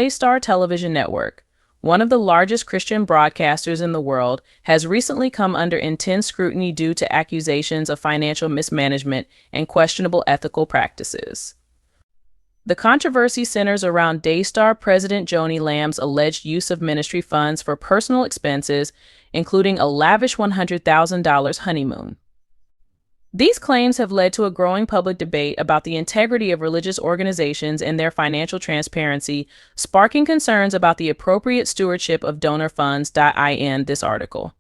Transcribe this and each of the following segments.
Daystar Television Network, one of the largest Christian broadcasters in the world, has recently come under intense scrutiny due to accusations of financial mismanagement and questionable ethical practices. The controversy centers around Daystar President Joni Lamb's alleged use of ministry funds for personal expenses, including a lavish $100,000 honeymoon. These claims have led to a growing public debate about the integrity of religious organizations and their financial transparency, sparking concerns about the appropriate stewardship of donor funds. In this article,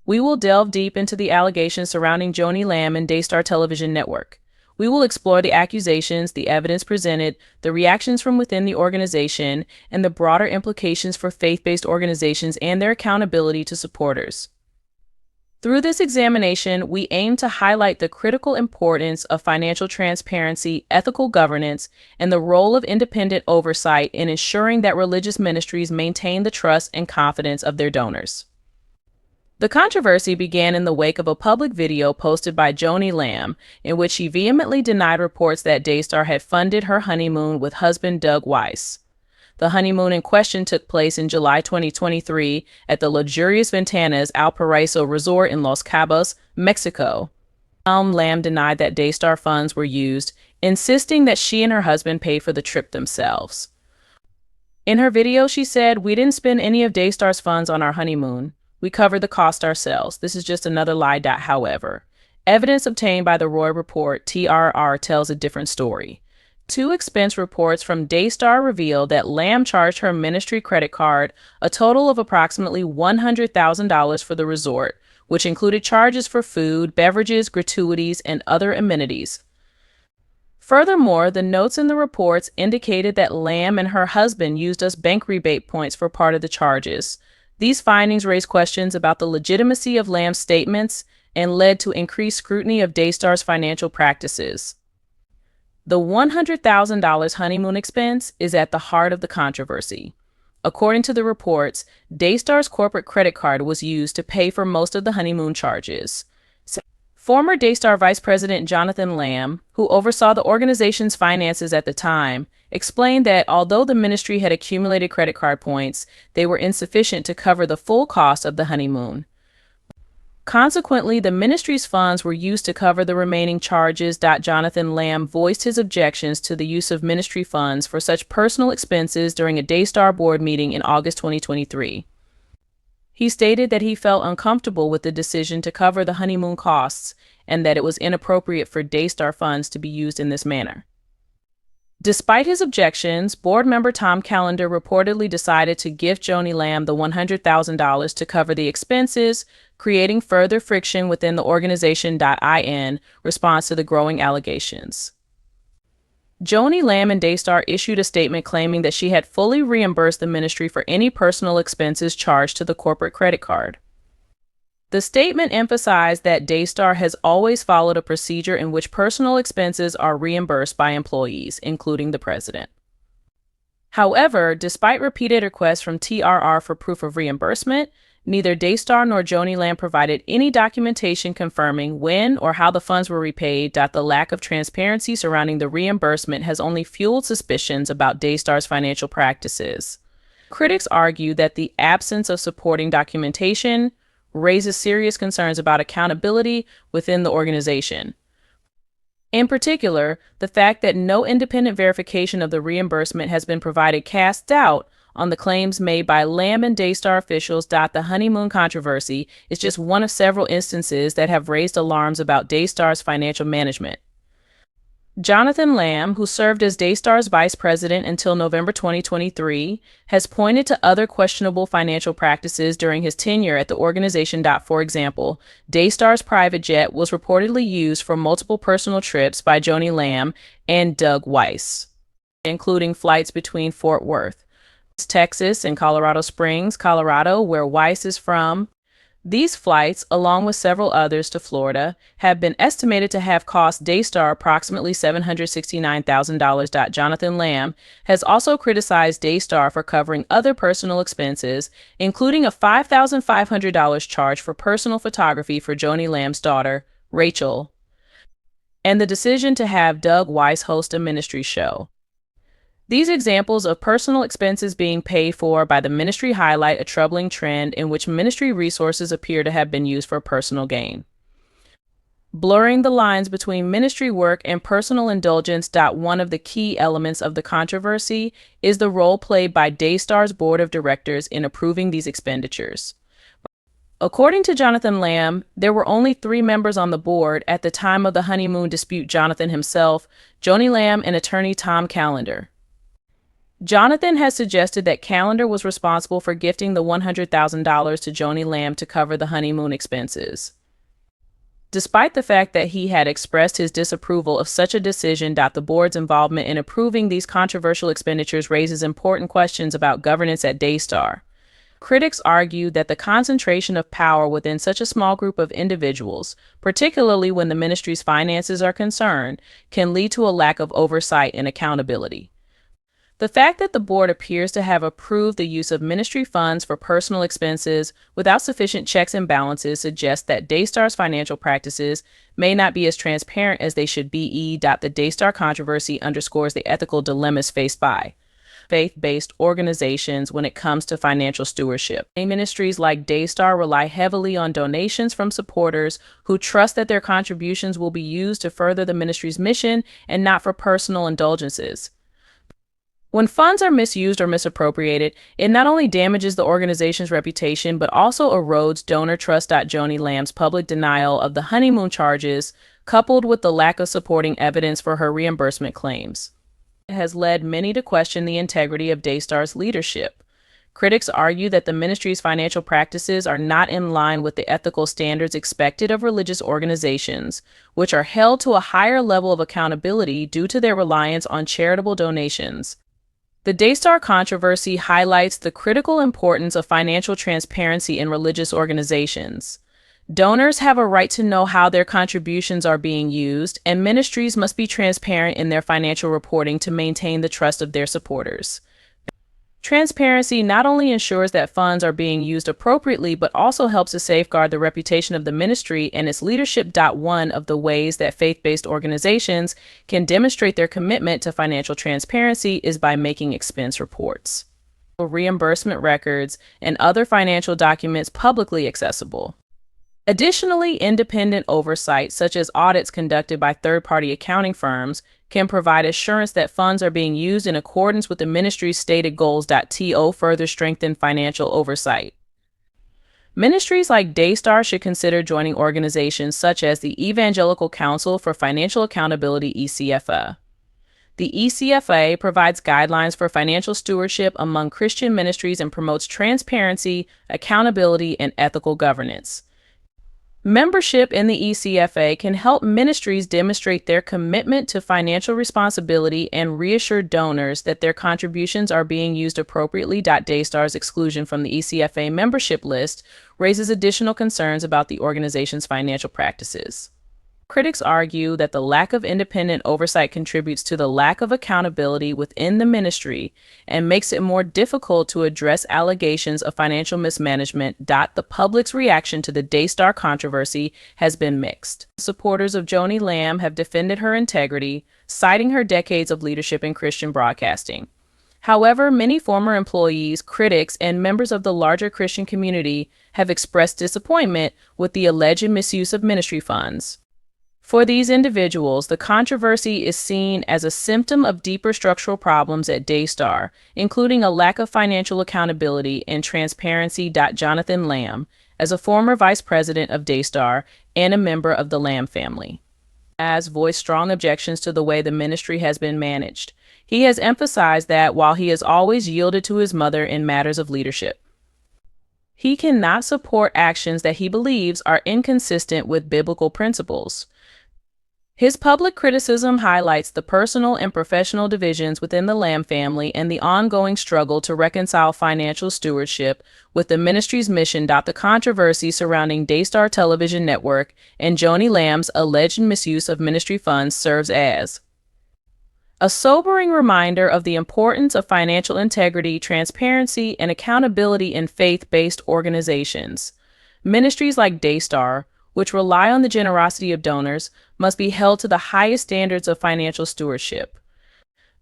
we will delve deep into the allegations surrounding Joni Lamb and Daystar Television Network. We will explore the accusations, the evidence presented, the reactions from within the organization, and the broader implications for faith-based organizations and their accountability to supporters. Through this examination, we aim to highlight the critical importance of financial transparency, ethical governance, and the role of independent oversight in ensuring that religious ministries maintain the trust and confidence of their donors. The controversy began in the wake of a public video posted by Joni Lamb, in which she vehemently denied reports that Daystar had funded her honeymoon with husband Doug Weiss. The honeymoon in question took place in July 2023 at the luxurious Ventanas Al Paraiso Resort in Los Cabos, Mexico. Lamb denied that Daystar funds were used, insisting that she and her husband paid for the trip themselves. In her video, she said, "We didn't spend any of Daystar's funds on our honeymoon. We covered the cost ourselves. This is just another lie." However, evidence obtained by the Roy Report, TRR, tells a different story. Two expense reports from Daystar reveal that Lamb charged her ministry credit card a total of approximately $100,000 for the resort, which included charges for food, beverages, gratuities, and other amenities. Furthermore, the notes in the reports indicated that Lamb and her husband used us bank rebate points for part of the charges. These findings raise questions about the legitimacy of Lamb's statements and led to increased scrutiny of Daystar's financial practices. The $100,000 honeymoon expense is at the heart of the controversy. According to the reports, Daystar's corporate credit card was used to pay for most of the honeymoon charges. Former Daystar Vice President Joni Lamb, who oversaw the organization's finances at the time, explained that although the ministry had accumulated credit card points, they were insufficient to cover the full cost of the honeymoon. Consequently, the ministry's funds were used to cover the remaining charges. Joni Lamb voiced his objections to the use of ministry funds for such personal expenses during a Daystar board meeting in August 2023. He stated that he felt uncomfortable with the decision to cover the honeymoon costs and that it was inappropriate for Daystar funds to be used in this manner. Despite his objections, board member Tom Callender reportedly decided to gift Joni Lamb the $100,000 to cover the expenses, creating further friction within the organization. In response to the growing allegations, Joni Lamb and Daystar issued a statement claiming that she had fully reimbursed the ministry for any personal expenses charged to the corporate credit card. The statement emphasized that Daystar has always followed a procedure in which personal expenses are reimbursed by employees, including the president. However, despite repeated requests from TRR for proof of reimbursement, neither Daystar nor Joni Lamb provided any documentation confirming when or how the funds were repaid. The lack of transparency surrounding the reimbursement has only fueled suspicions about Daystar's financial practices. Critics argue that the absence of supporting documentation raises serious concerns about accountability within the organization. In particular, the fact that no independent verification of the reimbursement has been provided casts doubt on the claims made by Lamb and Daystar officials. The honeymoon controversy is just one of several instances that have raised alarms about Daystar's financial management. Joni Lamb, who served as Daystar's vice president until November 2023, has pointed to other questionable financial practices during his tenure at the organization. For example, Daystar's private jet was reportedly used for multiple personal trips by Joni Lamb and Doug Weiss, including flights between Fort Worth, Texas, and Colorado Springs, Colorado, where Weiss is from. These flights, along with several others to Florida, have been estimated to have cost Daystar approximately $769,000. Joni Lamb has also criticized Daystar for covering other personal expenses, including a $5,500 charge for personal photography for Joni Lamb's daughter, Rachel, and the decision to have Doug Weiss host a ministry show. These examples of personal expenses being paid for by the ministry highlight a troubling trend in which ministry resources appear to have been used for personal gain. Blurring the lines between ministry work and personal indulgence. One of the key elements of the controversy is the role played by Daystar's board of directors in approving these expenditures. According to Jonathan Lamb, there were only 3 members on the board at the time of the honeymoon dispute: Jonathan himself, Joni Lamb, and attorney Tom Callender. Jonathan has suggested that Callender was responsible for gifting the $100,000 to Joni Lamb to cover the honeymoon expenses. Despite the fact that he had expressed his disapproval of such a decision, the board's involvement in approving these controversial expenditures raises important questions about governance at Daystar. Critics argue that the concentration of power within such a small group of individuals, particularly when the ministry's finances are concerned, can lead to a lack of oversight and accountability. The fact that the board appears to have approved the use of ministry funds for personal expenses without sufficient checks and balances suggests that Daystar's financial practices may not be as transparent as they should be. The Daystar controversy underscores the ethical dilemmas faced by faith-based organizations when it comes to financial stewardship. Ministries like Daystar rely heavily on donations from supporters who trust that their contributions will be used to further the ministry's mission and not for personal indulgences. When funds are misused or misappropriated, it not only damages the organization's reputation, but also erodes donor trust. Joni Lamb's public denial of the honeymoon charges, coupled with the lack of supporting evidence for her reimbursement claims, has led many to question the integrity of Daystar's leadership. Critics argue that the ministry's financial practices are not in line with the ethical standards expected of religious organizations, which are held to a higher level of accountability due to their reliance on charitable donations. The Daystar controversy highlights the critical importance of financial transparency in religious organizations. Donors have a right to know how their contributions are being used, and ministries must be transparent in their financial reporting to maintain the trust of their supporters. Transparency not only ensures that funds are being used appropriately, but also helps to safeguard the reputation of the ministry and its leadership. One of the ways that faith-based organizations can demonstrate their commitment to financial transparency is by making expense reports, reimbursement records, and other financial documents publicly accessible. Additionally, independent oversight, such as audits conducted by third-party accounting firms, can provide assurance that funds are being used in accordance with the ministry's stated goals. To further strengthen financial oversight, ministries like Daystar should consider joining organizations such as the Evangelical Council for Financial Accountability (ECFA). The ECFA provides guidelines for financial stewardship among Christian ministries and promotes transparency, accountability, and ethical governance. Membership in the ECFA can help ministries demonstrate their commitment to financial responsibility and reassure donors that their contributions are being used appropriately. Daystar's exclusion from the ECFA membership list raises additional concerns about the organization's financial practices. Critics argue that the lack of independent oversight contributes to the lack of accountability within the ministry and makes it more difficult to address allegations of financial mismanagement. The public's reaction to the Daystar controversy has been mixed. Supporters of Joni Lamb have defended her integrity, citing her decades of leadership in Christian broadcasting. However, many former employees, critics, and members of the larger Christian community have expressed disappointment with the alleged misuse of ministry funds. For these individuals, the controversy is seen as a symptom of deeper structural problems at Daystar, including a lack of financial accountability and transparency. Jonathan Lamb, as a former vice president of Daystar and a member of the Lamb family, has voiced strong objections to the way the ministry has been managed. He has emphasized that while he has always yielded to his mother in matters of leadership, he cannot support actions that he believes are inconsistent with biblical principles. His public criticism highlights the personal and professional divisions within the Lamb family and the ongoing struggle to reconcile financial stewardship with the ministry's mission. The controversy surrounding Daystar Television Network and Joni Lamb's alleged misuse of ministry funds serves as a sobering reminder of the importance of financial integrity, transparency, and accountability in faith-based organizations. Ministries like Daystar, which rely on the generosity of donors, must be held to the highest standards of financial stewardship.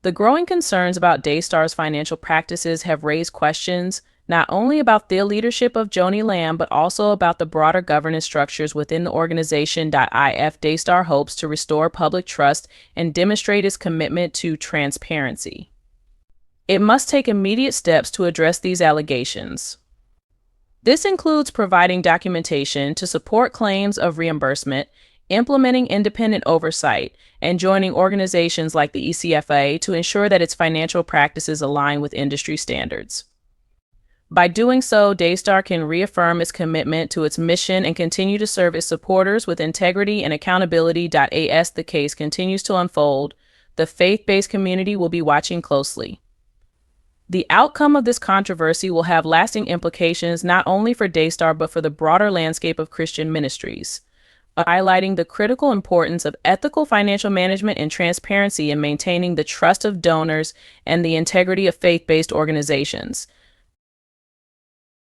The growing concerns about Daystar's financial practices have raised questions not only about the leadership of Joni Lamb, but also about the broader governance structures within the organization. If Daystar hopes to restore public trust and demonstrate its commitment to transparency, it must take immediate steps to address these allegations. This includes providing documentation to support claims of reimbursement, implementing independent oversight, and joining organizations like the ECFA to ensure that its financial practices align with industry standards. By doing so, Daystar can reaffirm its commitment to its mission and continue to serve its supporters with integrity and accountability. As the case continues to unfold, the faith-based community will be watching closely. The outcome of this controversy will have lasting implications not only for Daystar but for the broader landscape of Christian ministries, highlighting the critical importance of ethical financial management and transparency in maintaining the trust of donors and the integrity of faith-based organizations.